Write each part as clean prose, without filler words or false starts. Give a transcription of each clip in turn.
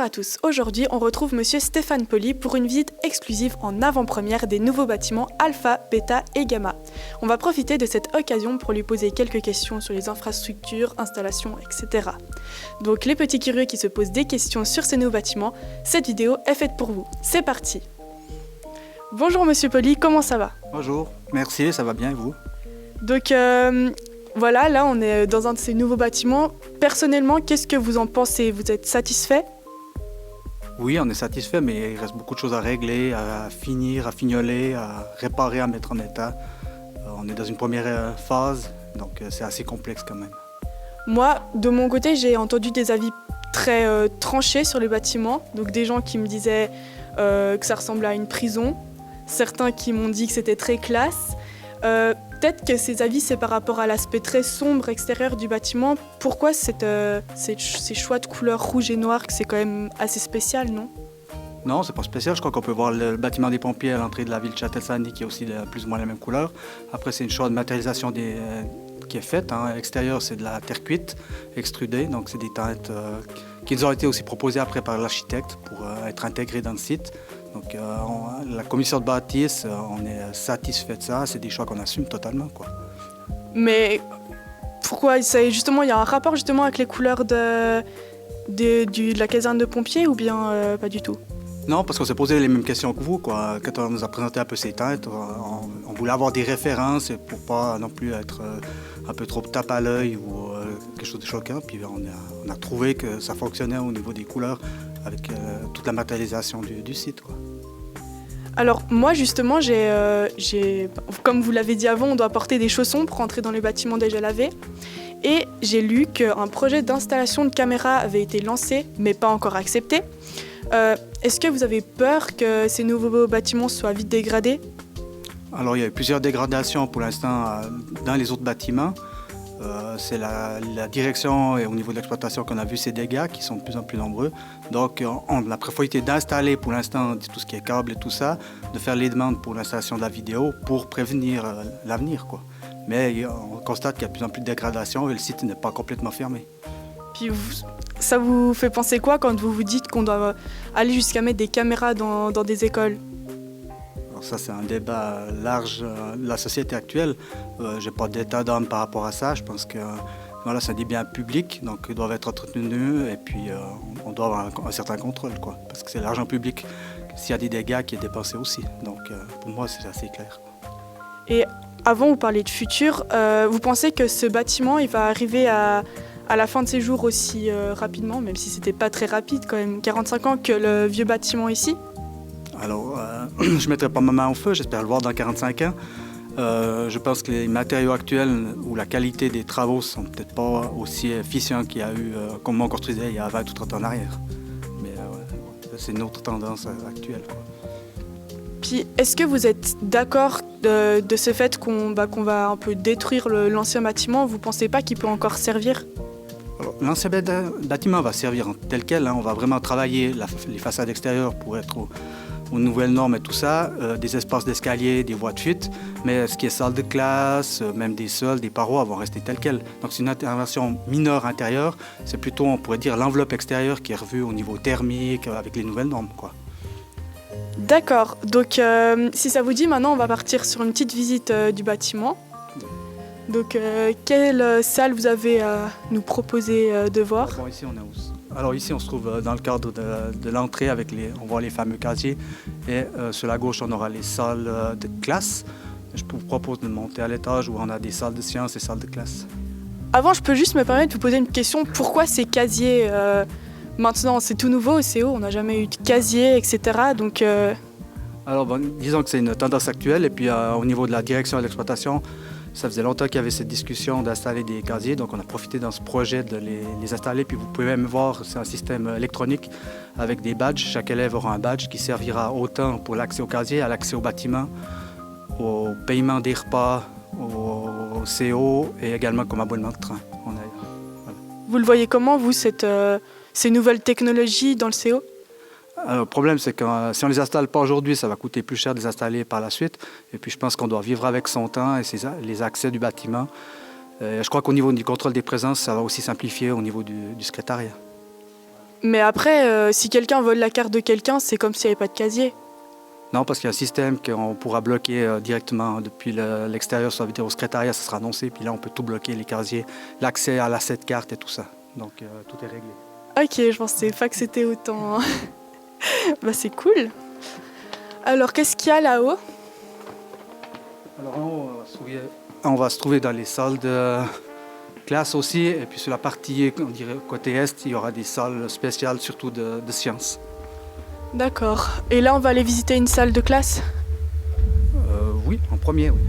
à tous, aujourd'hui on retrouve Monsieur Stéphane Poli pour une visite exclusive en avant-première des nouveaux bâtiments Alpha, Beta et Gamma. On va profiter de cette occasion pour lui poser quelques questions sur les infrastructures, installations, etc. Donc les petits curieux qui se posent des questions sur ces nouveaux bâtiments, cette vidéo est faite pour vous. C'est parti. Bonjour Monsieur Poli, comment ça va? Bonjour, merci, ça va bien et vous? Donc voilà, là on est dans un de ces nouveaux bâtiments. Personnellement, qu'est-ce que vous en pensez? Vous êtes satisfait? Oui, on est satisfait, mais il reste beaucoup de choses à régler, à finir, à fignoler, à réparer, à mettre en état. On est dans une première phase, donc c'est assez complexe quand même. Moi, de mon côté, j'ai entendu des avis très tranchés sur le bâtiment. Donc des gens qui me disaient que ça ressemblait à une prison. Certains qui m'ont dit que c'était très classe. Peut-être que ces avis, c'est par rapport à l'aspect très sombre extérieur du bâtiment. Pourquoi ces choix de couleurs rouge et noir, que c'est quand même assez spécial, non? Non, c'est pas spécial. Je crois qu'on peut voir le bâtiment des pompiers à l'entrée de la ville de Châtel-Saint-Denis qui est aussi plus ou moins la même couleur. Après, c'est une choix de matérialisation qui est faite. À l'extérieur, c'est de la terre cuite, extrudée. Donc, c'est des teintes qui nous ont été aussi proposées après par l'architecte pour être intégrées dans le site. Donc, la commission de bâtisse, on est satisfait de ça. C'est des choix qu'on assume totalement, quoi. Mais pourquoi? Justement, il y a un rapport justement avec les couleurs de la caserne de pompiers ou bien pas du tout? Non, parce qu'on s'est posé les mêmes questions que vous, quoi. Quand on nous a présenté un peu ces teintes, on voulait avoir des références pour pas non plus être un peu trop tape à l'œil ou quelque chose de choquant. Puis on a trouvé que ça fonctionnait au niveau des couleurs avec toute la matérialisation du site, quoi. Alors moi justement, comme vous l'avez dit avant, on doit porter des chaussons pour entrer dans le bâtiment déjà lavé. Et j'ai lu qu'un projet d'installation de caméras avait été lancé, mais pas encore accepté. Est-ce que vous avez peur que ces nouveaux bâtiments soient vite dégradés? Alors il y a eu plusieurs dégradations pour l'instant dans les autres bâtiments. C'est la direction et au niveau de l'exploitation qu'on a vu ces dégâts qui sont de plus en plus nombreux. Donc on a préféré d'installer pour l'instant tout ce qui est câble et tout ça, de faire les demandes pour l'installation de la vidéo pour prévenir l'avenir, quoi. Mais on constate qu'il y a de plus en plus de dégradation et le site n'est pas complètement fermé. Puis ça vous fait penser quoi quand vous vous dites qu'on doit aller jusqu'à mettre des caméras dans des écoles? Alors ça, c'est un débat large de la société actuelle. Je n'ai pas d'état d'âme par rapport à ça. Je pense que voilà, c'est des biens publics, donc ils doivent être entretenus et puis on doit avoir un certain contrôle, quoi, parce que c'est l'argent public. S'il y a des dégâts qui est dépensé aussi. Donc pour moi, c'est assez clair. Et avant, vous parliez de futur. Vous pensez que ce bâtiment, il va arriver à la fin de ses jours aussi rapidement, même si c'était pas très rapide quand même, 45 ans, que le vieux bâtiment ici? Alors, je ne mettrai pas ma main au feu, j'espère le voir dans 45 ans. Je pense que les matériaux actuels ou la qualité des travaux sont peut-être pas aussi efficients qu'il y a eu comme on construisait il y a 20 ou 30 ans en arrière. Mais c'est une autre tendance actuelle, quoi. Puis, est-ce que vous êtes d'accord de ce fait qu'on va un peu détruire l'ancien bâtiment? Vous ne pensez pas qu'il peut encore servir? L'ancien bâtiment va servir tel quel, hein. On va vraiment travailler les façades extérieures pour être aux nouvelles normes et tout ça, des espaces d'escalier, des voies de fuite, mais ce qui est salle de classe, même des sols, des parois vont rester telles quelles. Donc c'est une intervention mineure intérieure, c'est plutôt, on pourrait dire, l'enveloppe extérieure qui est revue au niveau thermique avec les nouvelles normes, quoi. D'accord, donc si ça vous dit, maintenant on va partir sur une petite visite du bâtiment. Donc quelle salle vous avez à nous proposer de voir? Bon, ici, alors ici on se trouve dans le cadre de l'entrée avec on voit les fameux casiers et sur la gauche on aura les salles de classe. Je vous propose de monter à l'étage où on a des salles de sciences et salles de classe. Avant, je peux juste me permettre de vous poser une question. Pourquoi ces casiers maintenant? C'est tout nouveau au CO, on n'a jamais eu de casier, etc. Donc, Alors bon, disons que c'est une tendance actuelle et puis au niveau de la direction et de l'exploitation, ça faisait longtemps qu'il y avait cette discussion d'installer des casiers, donc on a profité dans ce projet de les installer. Puis vous pouvez même voir, c'est un système électronique avec des badges. Chaque élève aura un badge qui servira autant pour l'accès au casier, à l'accès au bâtiment, au paiement des repas, au CO et également comme abonnement de train. Voilà. Vous le voyez comment, vous, ces nouvelles technologies dans le CO? Le problème, c'est que si on ne les installe pas aujourd'hui, ça va coûter plus cher de les installer par la suite. Et puis, je pense qu'on doit vivre avec son temps et les accès du bâtiment. Je crois qu'au niveau du contrôle des présences, ça va aussi simplifier au niveau du secrétariat. Mais après, si quelqu'un vole la carte de quelqu'un, c'est comme s'il n'y avait pas de casier. Non, parce qu'il y a un système qu'on pourra bloquer directement depuis l'extérieur, ça veut dire au secrétariat, ça sera annoncé, puis là on peut tout bloquer, les casiers, l'accès à l'asset carte et tout ça. Donc tout est réglé. Ok, je pensais pas que c'était autant. Bah c'est cool. Alors qu'est-ce qu'il y a là-haut? Alors on va se trouver dans les salles de classe aussi, et puis sur la partie, on dirait côté est, il y aura des salles spéciales, surtout de sciences. D'accord. Et là, on va aller visiter une salle de classe? Oui, en premier, oui.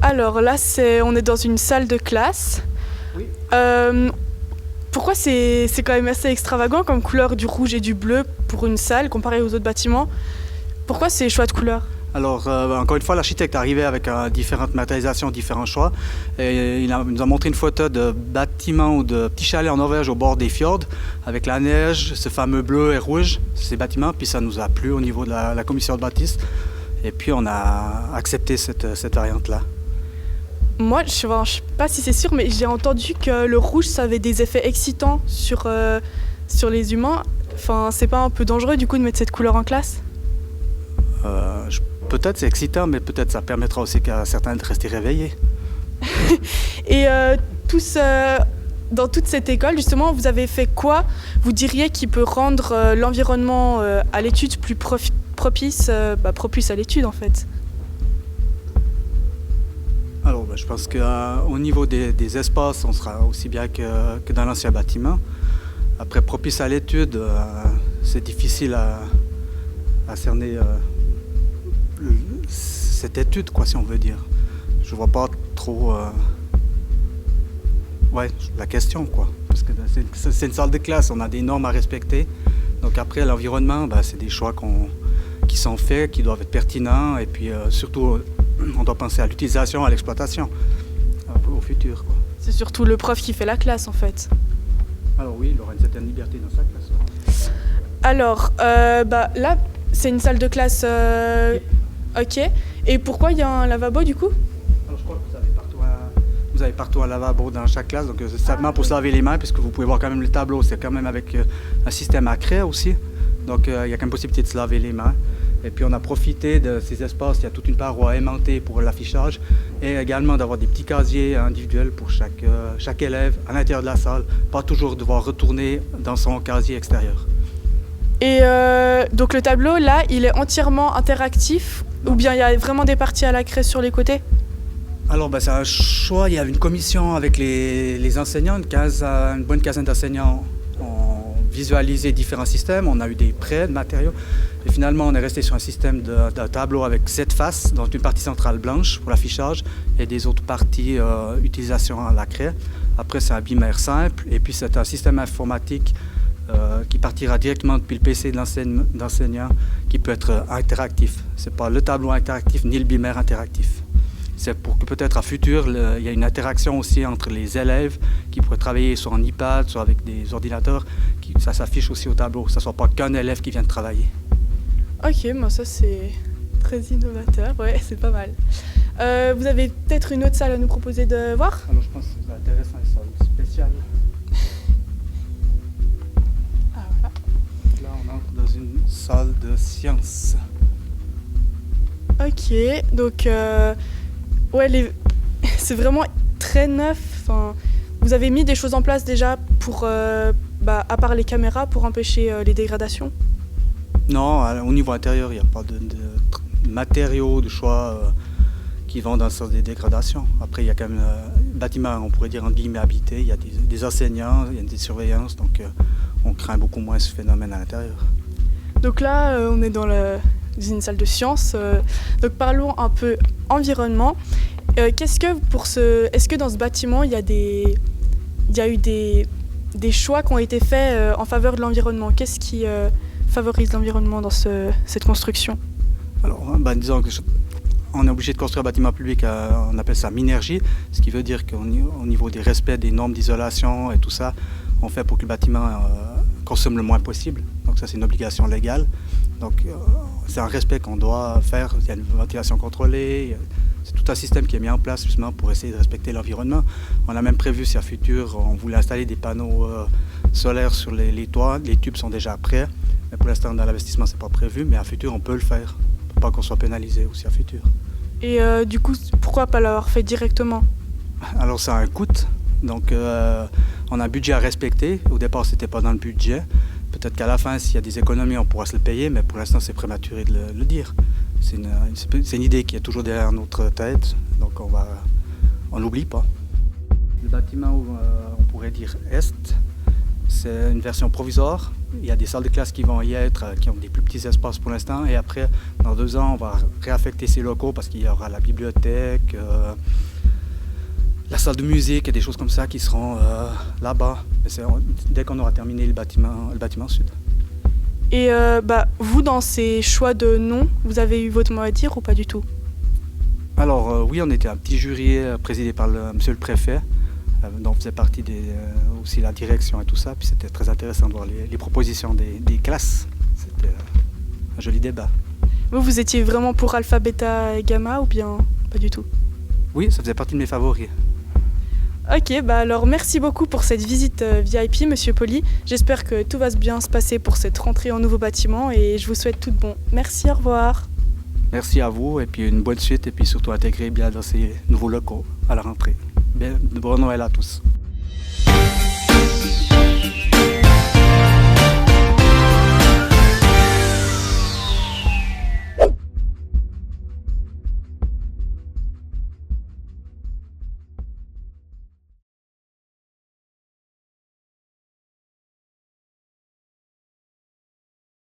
Alors là, on est dans une salle de classe. Oui. Pourquoi c'est quand même assez extravagant comme couleur du rouge et du bleu pour une salle comparée aux autres bâtiments? Pourquoi ces choix de couleurs? Alors, encore une fois, l'architecte est arrivé avec différentes matérialisations, différents choix. Et il nous a montré une photo de bâtiments ou de petits chalets en Norvège au bord des fjords, avec la neige, ce fameux bleu et rouge, ces bâtiments. Puis ça nous a plu au niveau de la commission de bâtisse. Et puis on a accepté cette variante-là. Moi, je sais pas si c'est sûr, mais j'ai entendu que le rouge, ça avait des effets excitants sur les humains. Enfin, c'est pas un peu dangereux du coup de mettre cette couleur en classe? Peut-être c'est excitant, mais peut-être ça permettra aussi à certains de rester réveillés. Et dans toute cette école, justement, vous avez fait quoi? Vous diriez qui peut rendre l'environnement à l'étude plus propice à l'étude en fait? Alors, je pense qu'au niveau des espaces, on sera aussi bien que dans l'ancien bâtiment. Après, propice à l'étude, c'est difficile à cerner cette étude, quoi, si on veut dire. Je vois pas trop la question, quoi. Parce que c'est une salle de classe, on a des normes à respecter. Donc après, l'environnement, c'est des choix qui sont faits, qui doivent être pertinents. Et puis surtout, on doit penser à l'utilisation, à l'exploitation, au futur, quoi. C'est surtout le prof qui fait la classe, en fait. Alors oui, il aura une certaine liberté dans sa classe. Ouais. Alors, là, c'est une salle de classe... Ok. Et pourquoi il y a un lavabo, du coup? Alors, je crois que vous avez partout un lavabo dans chaque classe, donc c'est simplement pour se laver les mains, puisque vous pouvez voir quand même le tableau, c'est quand même avec un système à craie aussi. Donc, il y a quand même possibilité de se laver les mains. Et puis, on a profité de ces espaces, il y a toute une paroi aimantée pour l'affichage, et également d'avoir des petits casiers individuels pour chaque élève à l'intérieur de la salle, pas toujours devoir retourner dans son casier extérieur. Et donc le tableau, là, il est entièrement interactif ou bien il y a vraiment des parties à la craie sur les côtés? Alors, c'est un choix. Il y a une commission avec les enseignants, une bonne quinzaine d'enseignants ont visualisé différents systèmes. On a eu des prêts de matériaux. Et finalement, on est resté sur un système de tableau avec 7 faces, donc une partie centrale blanche pour l'affichage et des autres parties utilisation à la craie. Après, c'est un bimère simple et puis c'est un système informatique qui partira directement depuis le PC de l'enseignant, qui peut être interactif. Ce n'est pas le tableau interactif ni le bimère interactif. C'est pour que peut-être à futur, il y ait une interaction aussi entre les élèves qui pourraient travailler sur un iPad, soit avec des ordinateurs, ça s'affiche aussi au tableau, que ce ne soit pas qu'un élève qui vient de travailler. Ok, ça c'est très innovateur, ouais, c'est pas mal. Vous avez peut-être une autre salle à nous proposer de voir? Alors je pense que c'est intéressant, une salle spéciale. Là, on entre dans une salle de sciences. Ok, donc c'est vraiment très neuf. Enfin, vous avez mis des choses en place déjà pour, à part les caméras, pour empêcher les dégradations? Non, au niveau intérieur, il n'y a pas de matériaux, de choix qui vont dans le sens des dégradations. Après, il y a quand même un bâtiment, on pourrait dire, en guillemets, habité. Il y a des enseignants, il y a des surveillances, donc on craint beaucoup moins ce phénomène à l'intérieur. Donc là, on est dans une salle de sciences. Donc parlons un peu environnement. Est-ce que dans ce bâtiment, il y a eu des choix qui ont été faits en faveur de l'environnement? Qu'est-ce qui favorise l'environnement dans cette construction? Alors, disons qu'on est obligé de construire un bâtiment public, on appelle ça minergie, ce qui veut dire qu'au niveau des respects des normes d'isolation et tout ça, on fait pour que le bâtiment consomme le moins possible. Donc ça, c'est une obligation légale. Donc c'est un respect qu'on doit faire. Il y a une ventilation contrôlée. C'est tout un système qui est mis en place justement pour essayer de respecter l'environnement. On a même prévu, si à futur, on voulait installer des panneaux solaires sur les toits. Les tubes sont déjà prêts. Mais pour l'instant, dans l'investissement, ce n'est pas prévu. Mais à futur, on peut le faire. Pour pas qu'on soit pénalisé aussi à futur. Et du coup, pourquoi pas l'avoir fait directement? Alors, ça a un coût. Donc, on a un budget à respecter. Au départ, ce n'était pas dans le budget. Peut-être qu'à la fin, s'il y a des économies, on pourra se le payer. Mais pour l'instant, c'est prématuré de le dire. C'est une idée qui est toujours derrière notre tête, donc on l'oublie pas. Le bâtiment, on pourrait dire Est, c'est une version provisoire. Il y a des salles de classe qui vont y être, qui ont des plus petits espaces pour l'instant. Et après, dans 2 ans, on va réaffecter ces locaux parce qu'il y aura la bibliothèque, la salle de musique et des choses comme ça qui seront là-bas. Dès qu'on aura terminé le bâtiment sud. Et vous, dans ces choix de nom, vous avez eu votre mot à dire ou pas du tout? Alors oui, on était un petit jury présidé par monsieur le préfet, dont faisait partie aussi la direction et tout ça. Puis c'était très intéressant de voir les propositions des classes. C'était un joli débat. Vous étiez vraiment pour Alpha, Beta et Gamma ou bien pas du tout? Oui, ça faisait partie de mes favoris. Ok, alors merci beaucoup pour cette visite VIP, Monsieur Poli. J'espère que tout va bien se passer pour cette rentrée en nouveau bâtiment et je vous souhaite tout de bon. Merci, au revoir. Merci à vous et puis une bonne suite et puis surtout intégrer bien dans ces nouveaux locaux à la rentrée. Bon Noël à tous.